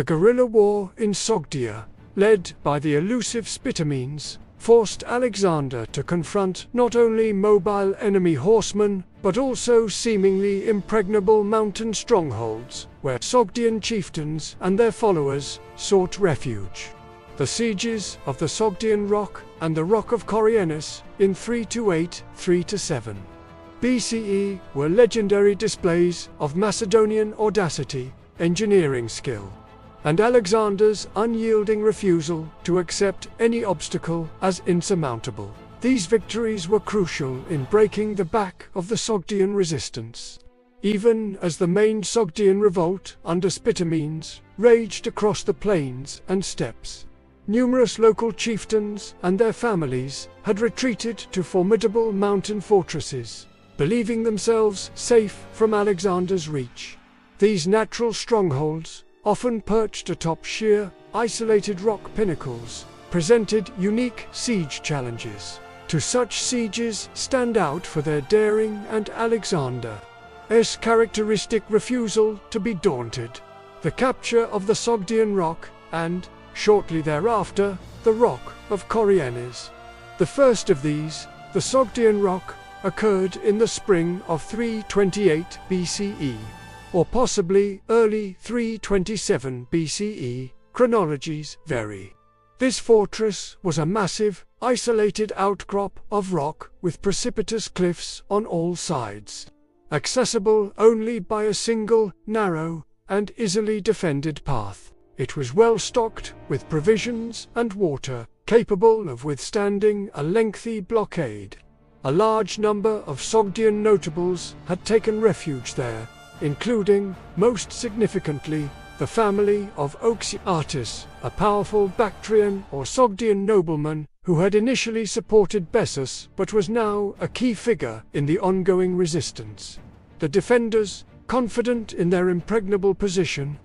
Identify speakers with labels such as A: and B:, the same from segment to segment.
A: A guerrilla war in Sogdia, led by the elusive Spitamines, forced Alexander to confront not only mobile enemy horsemen, but also seemingly impregnable mountain strongholds, where Sogdian chieftains and their followers sought refuge. The sieges of the Sogdian Rock and the Rock of Coriolis in 328–327 BCE were legendary displays of Macedonian audacity, engineering skill, and Alexander's unyielding refusal to accept any obstacle as insurmountable. These victories were crucial in breaking the back of the Sogdian resistance, even as the main Sogdian revolt under Spitamines raged across the plains and steppes. Numerous local chieftains and their families had retreated to formidable mountain fortresses, believing themselves safe from Alexander's reach. These natural strongholds, often perched atop sheer, isolated rock pinnacles, presented unique siege challenges. To such sieges stand out for their daring and Alexander's characteristic refusal to be daunted. The capture of the Sogdian Rock and, shortly thereafter, the Rock of Coriolis. The first of these, the Sogdian Rock, occurred in the spring of 328 BCE, or possibly early 327 BCE, chronologies vary. This fortress was a massive, isolated outcrop of rock with precipitous cliffs on all sides, accessible only by a single, narrow, and easily defended path. It was well stocked with provisions and water, capable of withstanding a lengthy blockade. A large number of Sogdian notables had taken refuge there, including, most significantly, the family of Oxyatis, a powerful Bactrian or Sogdian nobleman who had initially supported Bessus but was now a key figure in the ongoing resistance. The defenders, confident in their impregnable position,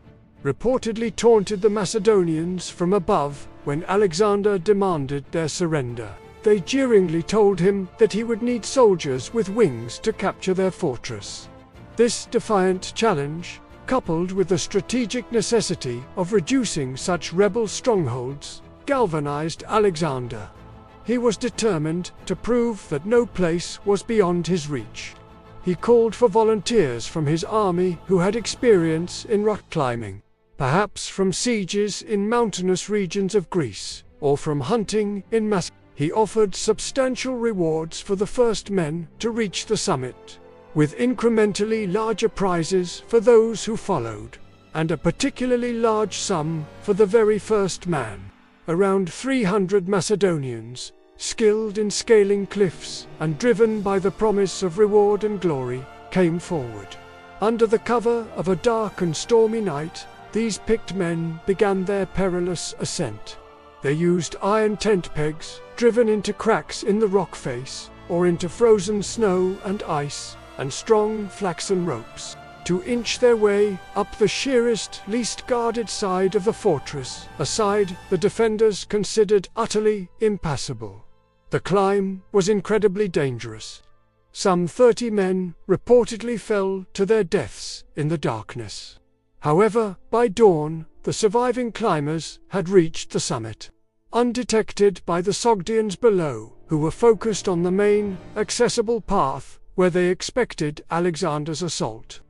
A: reportedly taunted the Macedonians from above when Alexander demanded their surrender. They jeeringly told him that he would need soldiers with wings to capture their fortress. This defiant challenge, coupled with the strategic necessity of reducing such rebel strongholds, galvanized Alexander. He was determined to prove that no place was beyond his reach. He called for volunteers from his army who had experience in rock climbing, perhaps from sieges in mountainous regions of Greece, or from hunting in Macedonia. He offered substantial rewards for the first men to reach the summit, with incrementally larger prizes for those who followed, and a particularly large sum for the very first man. Around 300 Macedonians, skilled in scaling cliffs and driven by the promise of reward and glory, came forward. Under the cover of a dark and stormy night, these picked men began their perilous ascent. They used iron tent pegs, driven into cracks in the rock face, or into frozen snow and ice, and strong flaxen ropes, to inch their way up the sheerest, least guarded side of the fortress, a side the defenders considered utterly impassable. The climb was incredibly dangerous. Some 30 men reportedly fell to their deaths in the darkness. However, by dawn, the surviving climbers had reached the summit, undetected by the Sogdians below, who were focused on the main, accessible path where they expected Alexander's assault.